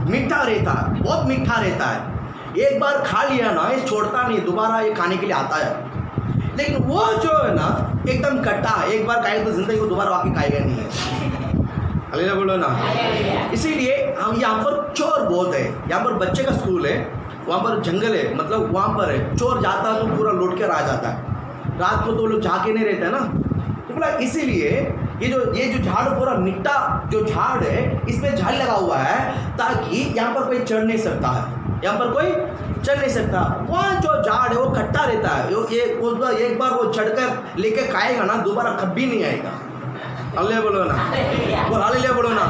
मीठा रहता है, बहुत मीठा रहता है। एक बार खा लिया ना, ये छोड़ता नहीं, दोबारा ये खाने के लिए आता है। लेकिन वो जो है ना एकदम खट्टा, एक बार खाएगा तो जिंदगी को दोबारा वाकई खाएगा नहीं है। अल्लाह बोलो ना। इसीलिए हम यहाँ पर चोर बहुत है। यहाँ पर बच्चे का स्कूल है, वहाँ पर जंगल है, मतलब वहाँ पर है, चोर जाता है तो पूरा लौट कर आ जाता है। रात को तो लोग जाके नहीं रहते ना, तो बोला इसीलिए ये जो झाड़ पूरा मिट्टा जो झाड़ है, इसमें झाड़ लगा हुआ है ताकि यहाँ पर कोई चढ़ नहीं सकता है, यहाँ पर कोई चल नहीं सकता। वहाँ जो झाड़ है वो खट्टा रहता है, एक बार वो चढ़कर लेके खाएगा ना, दोबारा कभी नहीं आएगा। अल्लाह बोलो ना, और अल्लाह बोलो ना।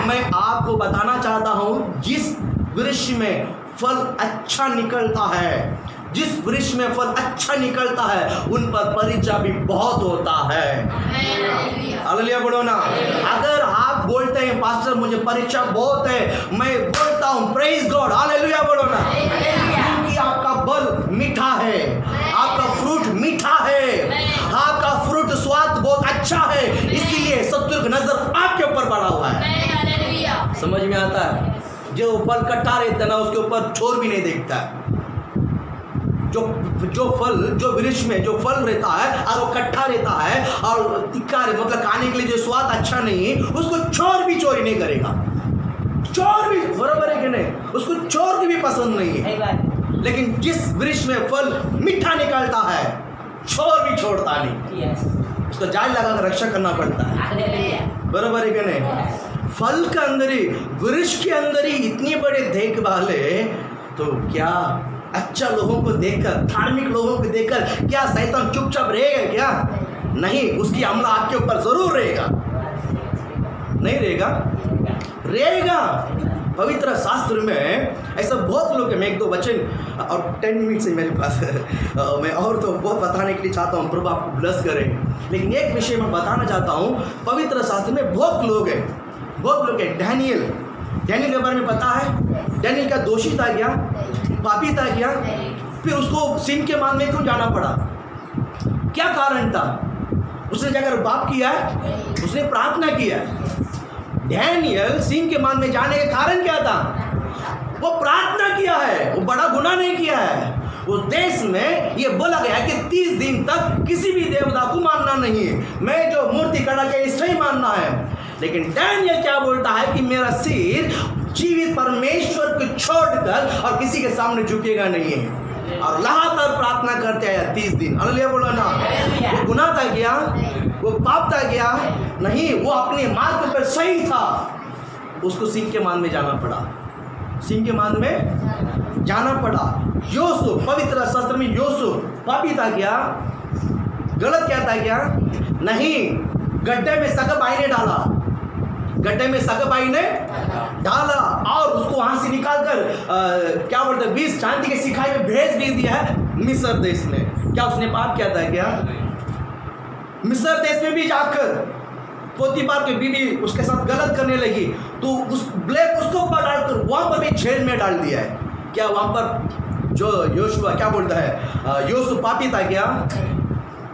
मैं आपको बताना चाहता हूँ, जिस वृक्ष में फल अच्छा निकलता है, जिस वृक्ष में फल अच्छा निकलता है, उन पर परीक्षा भी बहुत होता है। हालेलुया बोलो ना। अगर आप बोलते हैं पास्टर मुझे परीक्षा बहुत है, मैं बोलता हूँ प्रेज गॉड, हालेलुया बोलो ना, क्योंकि आपका बल मीठा है, आपका फ्रूट मीठा है, आपका फ्रूट स्वाद बहुत अच्छा है, इसीलिए शत्रु की नजर आपके ऊपर पड़ा हुआ है। समझ में आता है? जो फल कट्टा रहता है ना, उसके ऊपर छोर भी नहीं देखता है। जो फल, जो वृक्ष में जो फल रहता है और वो खट्टा रहता है और तिक्का मतलब खाने के लिए जो स्वाद अच्छा नहीं है, उसको चोर भी चोरी नहीं करेगा। चोर भी, बराबर है कि नहीं? उसको चोर की भी पसंद नहीं है। लेकिन जिस वृक्ष में फल मीठा निकलता है, चोर भी छोड़ता नहीं, उसको जाल लगा कर रक्षा करना पड़ता है। बराबर है कि नहीं? फल के अंदर ही, वृक्ष के अंदर ही इतनी बड़े देखभाल है, तो क्या अच्छा लोगों को देखकर, धार्मिक लोगों को देखकर क्या शैतान चुपचाप रहेगा क्या? नहीं, उसकी हमला आपके ऊपर जरूर रहेगा। नहीं रहेगा? रहेगा। पवित्र शास्त्र में ऐसा बहुत लोग हैं। मैं एक दो वचन, और 10 मिनट से मेरे पास मैं और तो बहुत बताने के लिए चाहता हूँ, प्रभु आपको ब्लेस करें। लेकिन एक विषय मैं बताना चाहता हूँ, पवित्र शास्त्र में बहुत लोग हैं, बहुत लोग हैं। डैनियल के बारे में पता है? डैनियल का दोषी था क्या? पापी था क्या? फिर उसको सिंह के मान में क्यों जाना पड़ा? क्या कारण था? उसने जाकर पाप किया, उसने प्रार्थना किया। डैनियल सिंह के मान में जाने का कारण क्या था? वो प्रार्थना किया है, वो बड़ा गुनाह नहीं किया है। उस देश में ये बोला गया है कि 30 दिन तक किसी भी देवता को मानना नहीं है, मैं जो मूर्ति खड़ा किया इससे ही मानना है। लेकिन डैनियल क्या बोलता है कि मेरा सिर जीवित परमेश्वर को छोड़कर और किसी के सामने झुकेगा नहीं है, और लगातार प्रार्थना करते आया 30 दिन। हालेलुया बोलो ना। वो गुनाह था क्या? वो पाप था क्या? नहीं, वो अपने मार्ग पर सही था। उसको सिंह के मान में जाना पड़ा, सिंह के मान में जाना पड़ा। यूसुफ, पवित्र शास्त्र में यूसुफ पापी था क्या? गलत क्या था क्या? नहीं, गड्ढे में सगा भाई ने डाला, गड्ढे में सगा भाई ने डाला और उसको वहां से निकालकर क्या बोलते हैं, 20 चांदी के सिखाई में भेज भी दिया है मिस्र देश में। क्या उसने पाप किया था क्या? मिस्र देश में भी जाकर पोतीफर की बीवी उसके साथ गलत करने लगी, तो उस ब्लेम उसको ऊपर डालकर वहां पर भी जेल में डाल दिया है। क्या वहां पर जो योशुआ क्या बोलता है, यूसुफ पापी था क्या?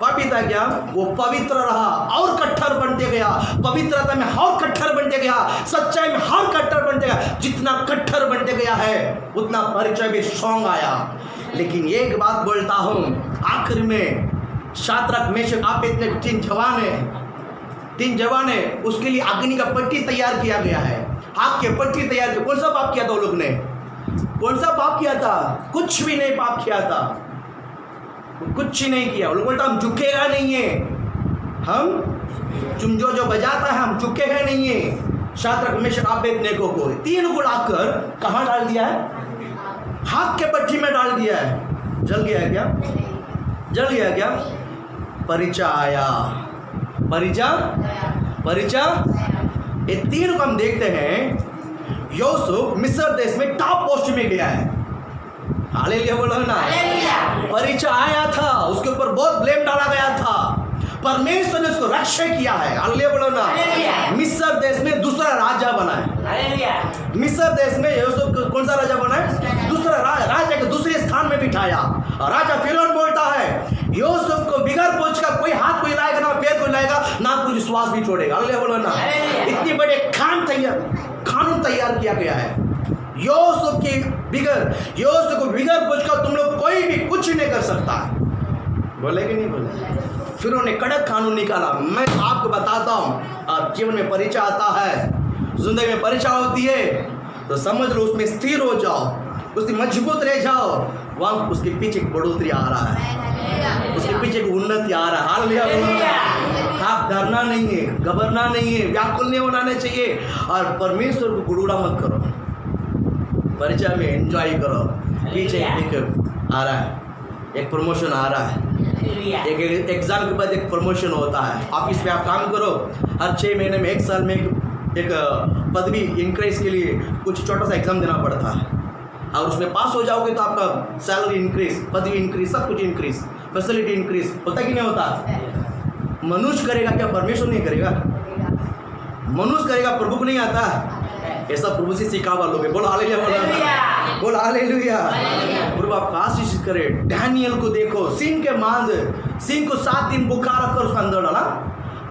पापी था क्या? वो पवित्र रहा और कट्टर बनते गया, पवित्रता में और कट्टर बनते गया, सच्चाई में और कट्टर बनते गया। जितना कट्टर बनते गया है उतना परिचय भी स्ट्रॉन्ग आया। लेकिन एक बात बोलता हूँ, आखिर में शाद्रक, मेशक, अबेदnego 3 जवान है, उसके लिए अग्नि का पट्टी तैयार किया गया है, आग के पट्टी तैयार की। कौन सा पाप किया था वो लोग ने? कौन सा पाप किया था? कुछ भी नहीं पाप किया था, कुछ ही नहीं किया। वो लोग बोलता हम झुकेगा नहीं है, हम तुम जो बजाता है हम झुकेगा नहीं है। शाद्रक, मेशक, अबेदnego को 3 को लाकर कहाँ डाल दिया है? आग के पट्टी में डाल दिया है। जल गया क्या? जल गया क्या? परिचय आया, परिचय। ये 3 को हम देखते हैं। यूसुफ मिस्र देश में टॉप पोस्ट में गया है। हालेलुया बोलो ना। परिचय आया था, उसके ऊपर बहुत ब्लेम डाला गया था, परमेश्वर ने उसको रक्षा किया है। हालेलुया बोलो ना। मिस्र देश में दूसरा राजा बना है। मिस्र देश में यूसुफ कौन सा राजा बना है? दूसरा राजा के दूसरे स्थान में बिठाया। राजा फिरौन बोलता है यूसुफ को बिगड़ पूछ का कोई हाथ कोई लाएगा ना पैर कोई लाएगा ना कुछ विश्वास भी छोड़ेगा। हालेलुया बोलो ना। इतनी बड़े कानून तैयार किया गया है। यूसुफ को बिगड़ पूछ कर तुम लोग कोई भी कुछ नहीं कर सकता। बोले कि नहीं बोले? फिर उन्होंने कड़क कानून निकाला। मैं आपको बताता हूँ, आप जीवन में परिचय आता है, जिंदगी में परिचय होती है, तो समझ लो उसमें स्थिर हो जाओ, उसमें मजबूत रह जाओ। वहाँ उसके पीछे एक बढ़ोतरी आ रहा है, उसके पीछे एक उन्नति आ रहा है। हालेलुया। आप डरना नहीं है, घबराना नहीं है, व्याकुल नहीं होना चाहिए, और परमेश्वर को गुड़गुड़ा मत करो, परिचय में एंजॉय करो। पीछे एक आ रहा है, एक प्रमोशन आ रहा है, एक एग्जाम के बाद एक प्रमोशन होता है। ऑफिस में आप काम करो, हर 6 महीने में 1 साल में एक पदवी इंक्रीज के लिए कुछ छोटा सा एग्जाम देना पड़ता है, और उसमें पास हो जाओगे तो आपका सैलरी इंक्रीज, पदवी इंक्रीज, सब कुछ इंक्रीज, फैसिलिटी इंक्रीज होता कि नहीं होता? मनुष्य करेगा क्या? परमेश्वर नहीं करेगा? मनुष्य करेगा, प्रभु को नहीं आता। ऐसा प्रभु से सीखा हुआ लोग। बोलो हालेलुया, बोलो हालेलुया। प्रभु आपको आशीष करे। डैनियल को देखो, सिंह के मांझ, सिंह को 7 दिन बुखार रखकर उसका अंदर डाला,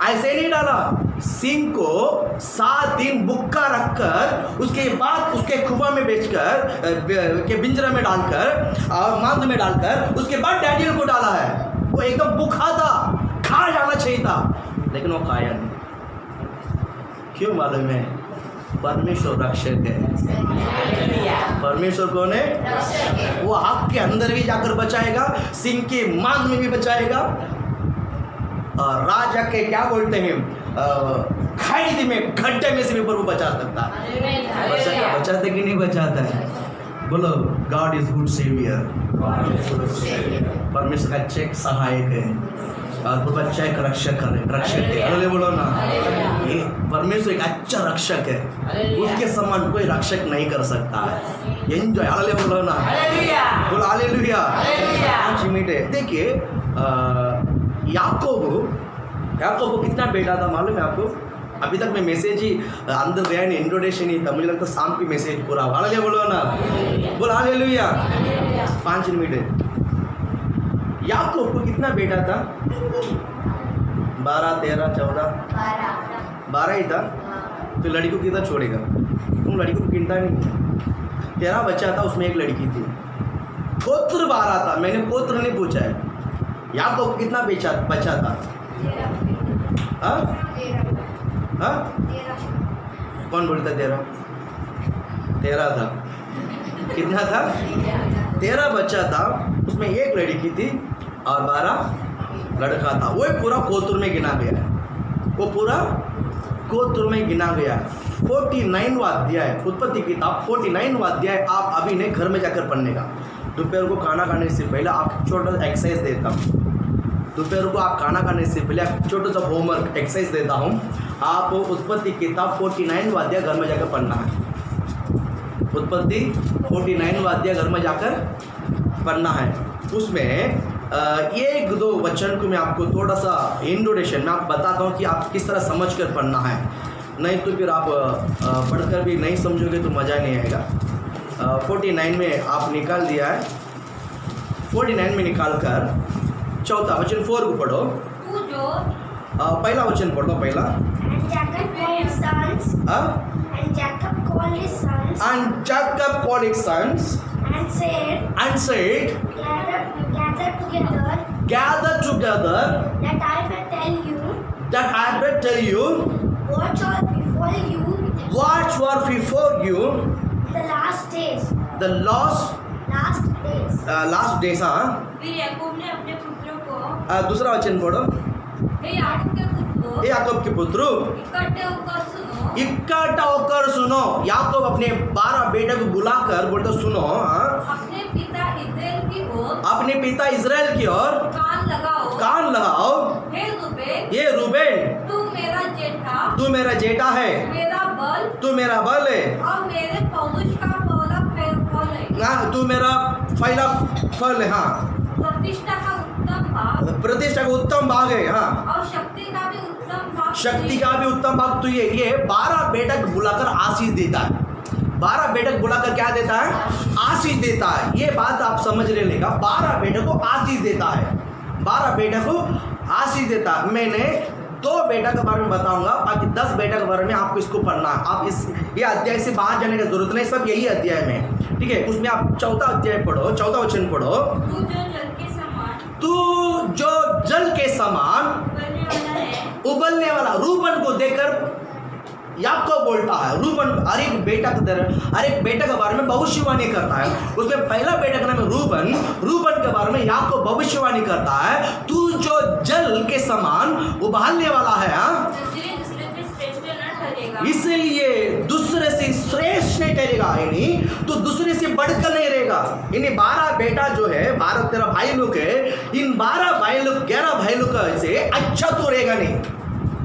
ऐसे नहीं डाला, सिंह को 7 दिन भूखा रखकर उसके बाद उसके खुआ में बेचकर के पिंजरे में डालकर और मांद में डालकर उसके बाद डैनियल को डाला है। वो एकदम भूखा था, खा जाना चाहिए था, लेकिन वो खाया नहीं। क्यों मालूम है? परमेश्वर रक्षक है। परमेश्वर कौन है? वो आग के अंदर भी जाकर बचाएगा, सिंह के मांद में भी बचाएगा, और राजा के क्या बोलते हैं खाई में गड्ढे में से भी प्रभु बचा सकता है। बचाते कि नहीं बचाता है? बोलो, गॉड इज गुड सेवियर। परमेश्वर का अच्छा एक सहायक है और वो अच्छा एक रक्षक है। अरे बोलो ना, ये परमेश्वर एक अच्छा रक्षक है, उसके समान कोई रक्षक नहीं कर सकता है। एंजॉय, अरे बोलो ना, बोलो हालेलुया। 5 मिनट है। देखिए याकूब कितना बेटा था मालूम है आपको? अभी तक मैं मैसेज ही अंदर गया नहीं, इंट्रोडक्शन ही था, मुझे लगता शाम की मैसेज पूरा। हालेलुया बोलो ना, बोलो हालेलुया। 5 मिनट है। याकूब को कितना बेटा था? 12, 13, 14, 12 ही था। तो लड़की को कितना छोड़ेगा? तुम लड़की को गिनता नहीं। 13 बच्चा था, उसमें एक लड़की थी। गोत्र 12 था, मैंने गोत्र नहीं पूछा है। याकूब कितना बच्चा था? कौन बोलता? 13 था। कितना था? 13 बच्चा था, उसमें एक लड़की थी और 12 लड़का था। वो पूरा गोत्र में गिना गया है, वो पूरा गोत्र में गिना गया है। 49वां अध्याय उत्पत्ति किताब 49वां अध्याय आप अभी ने घर में जाकर पढ़ने का। दोपहर को खाना खाने से पहले आप छोटा सा एक्सरसाइज देता हूँ। दोपहर को आप खाना खाने से पहले छोटा सा होमवर्क एक्सरसाइज देता हूँ। आप उत्पत्ति किताब 49वां अध्याय घर में जाकर पढ़ना है। उत्पत्ति 49वां अध्याय घर में जाकर पढ़ना है। उसमें 1-2 वचन को मैं आपको थोड़ा सा इंट्रोडक्शन में आप बताता हूँ कि आप किस तरह समझ कर पढ़ना है, नहीं तो फिर आप पढ़कर भी नहीं समझोगे तो मज़ा नहीं आएगा। 49 में आप निकाल दिया है, 49 में निकाल कर 4था वचन 4 को पढ़ो। पहला वचन पढ़ो, पहला। And Jacob called his sons. And Jacob called his sons. And Jacob called his sons. And said. Gather together. That I may tell you. What shall befall you. The last days. Last days, हाँ। फिर याकूब ने अपने पुत्रों को दूसरा वचन पढ़ो। हे याकूब के पुत्रों, इकट्ठा होकर सुनो। याकूब अपने 12 बेटे को बुलाकर बोलते सुनो, अपने पिता इजराइल की ओर कान लगाओ। ये रूबेन, तू मेरा जेठा है, तू मेरा बल है, और मेरे पौरुष का पहला फल है। तू मेरा पहला फल है, हाँ। प्रतिष्ठा का उत्तम भाग है, हाँ। और शक्ति का भी उत्तम भाग तू ये 12 बेटक बुलाकर आशीष देता है। 12 बेटक बुलाकर क्या देता है? आशीष देता है। ये बात आप समझ लेने का, 12 बेटों को आशीष देता है। 12 बेटों को आशीष देता है। मैंने 2 बेटा के बारे में बताऊंगा, बाकी 10 बेटा के बारे में आपको इसको पढ़ना है। आप ये अध्याय से बाहर जाने की जरूरत नहीं, सब यही अध्याय में, ठीक है। उसमें आप 4था अध्याय पढ़ो, 4था वचन पढ़ो। तू जो जल के समान उबलने वाला। रूबन को देखकर याकूब बोलता है, रूबन हर एक बेटा के बारे में भविष्यवाणी करता है। उसमें पहला बेटा का नाम है रूबन के बारे में याकूब भविष्यवाणी करता है, तू जो जल के समान उबालने वाला है, इसलिए दूसरे से श्रेष्ठ नहीं ठहरेगा, यानी तो दूसरे से बढ़कर नहीं रहेगा। यानी 12 बेटा जो है, 12 तेरा भाई लोग है, इन 12 भाई लोग 11 भाई लोग से अच्छा तो रहेगा नहीं,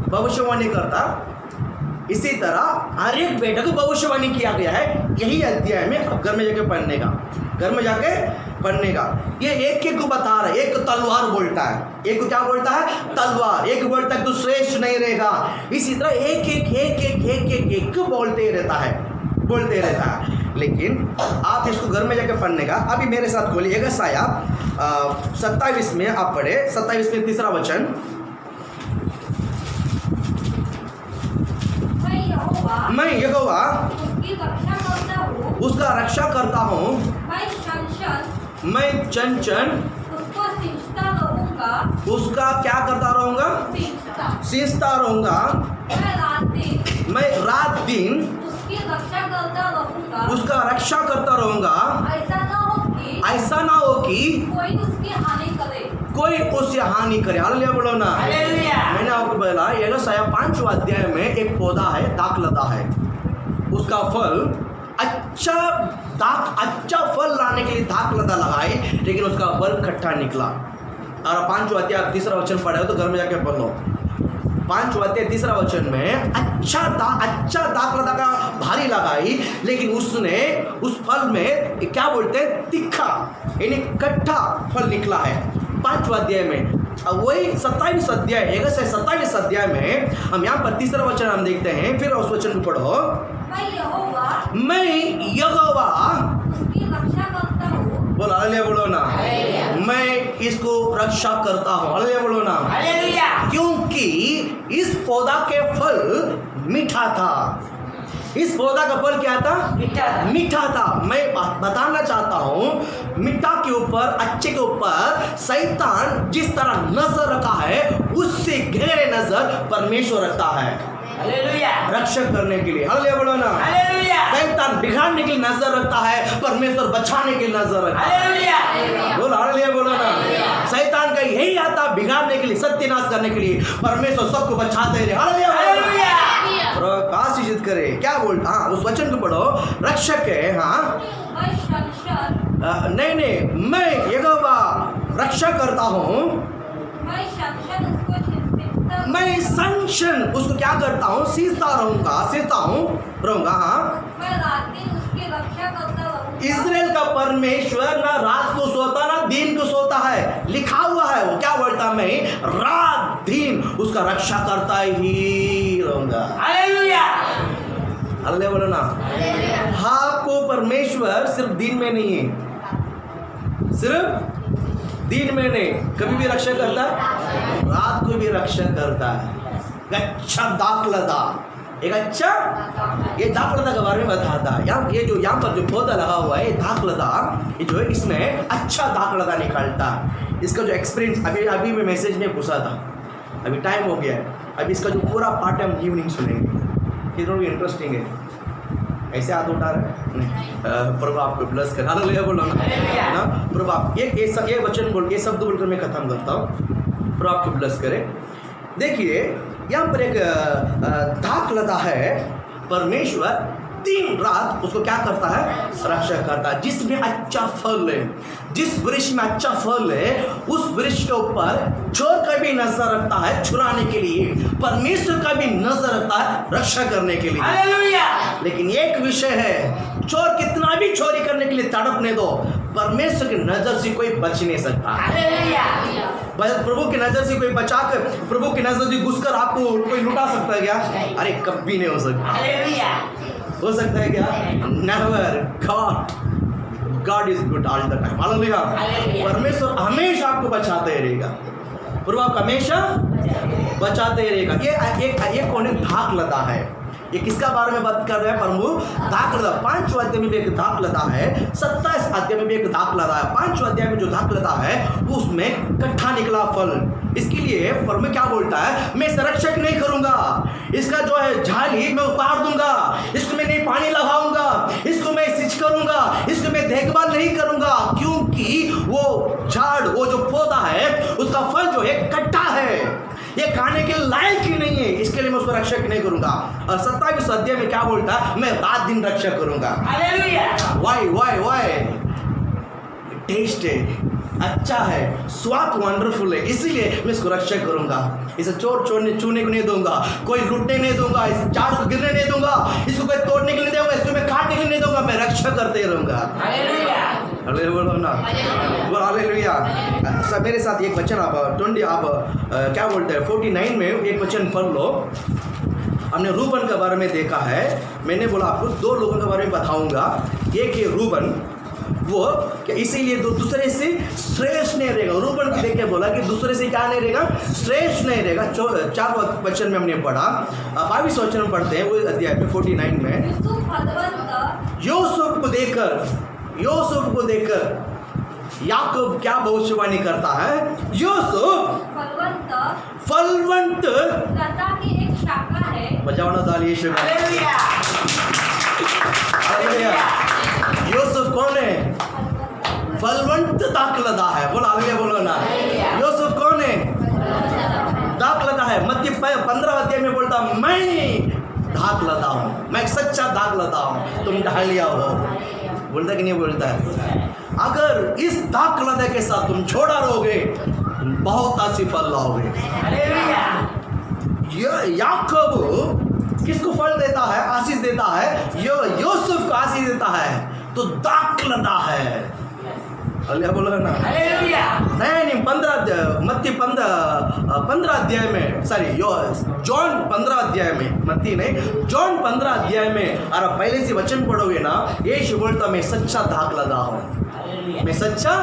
भविष्यवाणी करता। इसी तरह हर एक बेटा को भविष्यवाणी किया गया है। यही अध्याय में अब घर में जाके पढ़ने का, ये एक को बता रहा है। एक तलवार बोलता है, एक को क्या बोलता है? तलवार। एक बोलता है तू श्रेष्ठ नहीं रहेगा। इसी तरह एक बोलते रहता है। लेकिन आप इसको घर में जाके पढ़ने का। अभी मेरे साथ बोलिए यशायाह 27 में आप पढ़े, 27 में 3रा वचन। मैं यहोवा उसकी रक्षा करता हूँ। उसका रक्षा करता हूँ। मैं चंचल मैं चंचल उसको सींचता रहूंगा। उसका क्या करता रहूंगा? सींचता रहूंगा। मैं रात दिन उसकी रक्षा करता रहूंगा। उसका रक्षा करता रहूंगा। ऐसा ना हो कि कोई उसकी हानि करे। कोई उससे हानि करे। हालेलुया बोलो ना। मैंने आपको बोला यशायाह 5 अध्याय में एक पौधा है, दाखलता है। उसका फल अच्छा फल लाने के लिए दाखलता लगाई, लेकिन उसका फल खट्टा निकला। और 5 अध्याय 3 वचन पढ़े हो तो घर में जाके पढ़ लो। 5 अध्याय 3 वचन में अच्छा दाखलता का भारी लगाई, लेकिन उसने उस फल में क्या बोलते हैं, तीखा यानी कट्ठा फल निकला है 5 अध्याय में। अब वही 27 अध्याय 27 अध्याय में हम यहाँ पर 3 वचन हम देखते हैं। फिर उस वचन को पढ़ो। मैं यहोवा उसकी रक्षा करता हूँ। बोलो हालेलुया बोलो ना। मैं इसको रक्षा करता हूँ। हालेलुया बोलो ना। क्योंकि इस पौधा के फल मीठा था। इस पौधा का फल क्या था? मीठा था। मैं बताना चाहता हूँ, मीठा के ऊपर, अच्छे के ऊपर शैतान जिस तरह नजर रखा है, उससे गहरे नजर परमेश्वर रखता है रक्षा करने के लिए। हालेलुया बोलो ना। शैतान बिगाड़ने के लिए नजर रखता है, परमेश्वर बचाने के लिए नजर रखता है। बोलो हालेलुया बोलो ना। शैतान का यही आता बिगाड़ने के लिए, सत्यानाश करने के लिए, परमेश्वर सबको बचाते रहे। हालेलुया आशीषित करे। क्या बोलता? हाँ, उस वचन को पढ़ो। रक्षक है। हाँ नहीं, मैं यहोवा रक्षा करता हूँ। मैं संशन उसको क्या करता हूँ? सींचता रहूंगा। हाँ, मैं रात दिन उसकी रक्षा करता रहूंगा। इजराइल का परमेश्वर ना रात को सोता ना दिन को सोता है। लिखा हुआ है, वो क्या बोलता? मैं रात दिन उसका रक्षा करता ही रहूंगा। हालेलुया बोलो ना। आपको परमेश्वर सिर्फ दिन में नहीं है, सिर्फ दिन में नहीं, कभी भी रक्षा करता है, रात को भी रक्षा करता है। अच्छा दाखलता, एक अच्छा ये दाखलता के बारे में बताता है। यहाँ पर जो पौधा लगा हुआ है, दाखलता, ये जो है इसमें अच्छा दाखलता निकालता है। इसका जो एक्सपीरियंस अभी मैं मैसेज में घुसा था, अभी टाइम हो गया है। अभी इसका जो पूरा पार्ट है हम इवनिंग सुनेंगे। कितना इंटरेस्टिंग है। ऐसे हाथ उठा रहे प्रभु आपको ब्लेस कर। हालेलुया बोलो ना। प्रभु आप ये वचन बोल के शब्द बोलकर मैं खत्म करता हूँ। प्रभु आपको ब्लेस करे। देखिए यहाँ पर एक दाखलता है। परमेश्वर दिन रात उसको क्या करता है? रक्षा करता है। जिसमें अच्छा फल है, जिस वृक्ष में अच्छा फल है, उस वृक्ष के ऊपर चोर का भी नजर रखता है छुड़ाने के लिए, परमेश्वर का भी नजर रखता है रक्षा करने के लिए। हालेलुया। लेकिन एक विषय है, चोर कितना भी चोरी करने के लिए तड़पने दो, परमेश्वर की नजर से कोई बच नहीं सकता। हालेलुया। प्रभु की नजर से कोई बचाकर, प्रभु की नजर से घुसकर आपको कोई लुटा सकता है क्या? अरे कभी नहीं हो सकता। हालेलुया। हो सकता है क्या? Never. God is good all the time. Hallelujah. परमेश्वर हमेशा आपको बचाते रहेगा। प्रभु आपको हमेशा बचाते रहेगा। ये कौन है? दाखलता है। ये किसका बारे में बात कर रहे हैं? प्रभु दाखलता। 5 अध्याय में भी एक दाखलता है, 27 अध्याय में भी एक दाखलता है। 5 अध्याय में जो दाखलता है उसमें कट्ठा निकला फल। इसके लिए प्रभु क्या बोलता है? मैं संरक्षक नहीं करूंगा, इसका जो है झाली मैं उतार दूंगा, इसको मैं नहीं पानी लगाऊंगा, इसको मैं सिंच करूंगा, इसको मैं देखभाल नहीं करूंगा, क्योंकि वो झाड़, वो जो पौधा है उसका फल जो है कट्टा है, ये खाने के लायक ही नहीं है, इसके लिए मैं उसको रक्षक नहीं करूंगा। और 27 अध्याय में क्या बोलता है? मैं रात दिन रक्षा करूंगा। हालेलुया। वाई टेस्ट है, अच्छा है, स्वाद वंडरफुल है, इसीलिए मैं इसको रक्षा करूंगा। इसे चोर चूने को नहीं दूंगा, कोई लूटने नहीं दूंगा, इस झाड़ को गिरने नहीं दूंगा, इसको कोई तोड़ने के लिए नहीं दूंगा, इसको मैं काटने के लिए नहीं दूंगा, मैं रक्षा करते रहूंगा। हालेलुया। बोलो ना। हालेलुया। सब मेरे साथ एक वचन आप क्या बोलते हैं 49 में एक वचन पढ़ लो। हमने रूबन के बारे में देखा है। मैंने बोला आपको 2 लोगों के बारे में बताऊंगा। एक है रूबन, वो क्या इसीलिए दूसरे से श्रेष्ठ नहीं रहेगा। रूबन को देख के बोला कि दूसरे से क्या नहीं रहेगा, श्रेष्ठ नहीं रहेगा। 4 वचन में हमने पढ़ा, 22 वचन में पढ़ते हैं वो अध्याय में 49 में। यूसुफ को देखकर याकूब क्या भविष्यवाणी करता है? यूसुफ फलवंत लता की एक शाखा है। बजाओ ना ताली यीशु को। हालेलुया। यूसुफ कौन है? फलवंत दाखलदा है। बोलो हालेलुया, बोलो ना। यूसुफ कौन है? दाखलदा है। मत्ती 15 अध्याय में बोलता मैं दाखलदा हूँ, मैं एक सच्चा दाखलदा हूँ, तुम ढालिया हो। बोलता कि नहीं बोलता है? अगर इस दाखलदे के साथ तुम छोड़ा रहोगे तुम बहुत अच्छी फल लाओगे। याकूब किसको फल देता है, आशीष देता है? यूसुफ को आशीष देता है, तो दाखलदा है। अल्लाह बोलो ना। नहीं 15 अध्याय में, सॉरी जॉन 15 अध्याय में, मत्ती नहीं जॉन 15 अध्याय में, और पहले से वचन पढ़ोगे ना, यीशु बोलता मैं सच्चा दाखलदा हूँ, मैं सच्चा,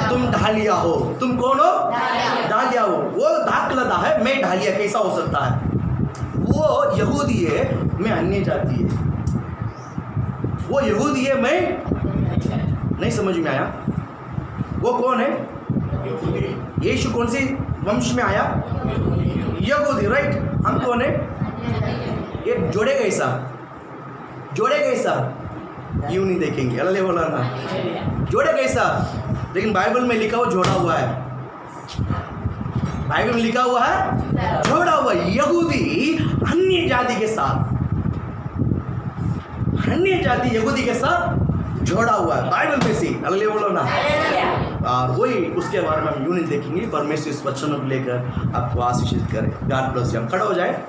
तुम ढालिया हो। तुम कौन हो? ढालिया हो। वो दाखलदा है, मैं ढालिया कैसा हो सकता है? वो यहूदी है, मैं अन्य जाति है। वो यहूदी है, मैं नहीं समझ में आया। वो कौन है? यीशु कौन सी वंश में आया? यहूदी, राइट। हम कौन है? ये जोड़े कैसा यूं नहीं देखेंगे। अल्लाह बोला ना, जोड़े कैसा? लेकिन बाइबल में लिखा हुआ जोड़ा हुआ है। बाइबल में लिखा हुआ है जोड़ा हुआ। यहूदी अन्य जाति के साथ, अन्य जाति यहूदी के साथ जोड़ा हुआ है बाइबल में से। अल्लाह बोलो ना। और वही उसके बारे में हम यूं नहीं देखेंगे। परमेश्वर इस वचनों को लेकर आपको आशीषित करे। God bless you. हम खड़ा हो जाए।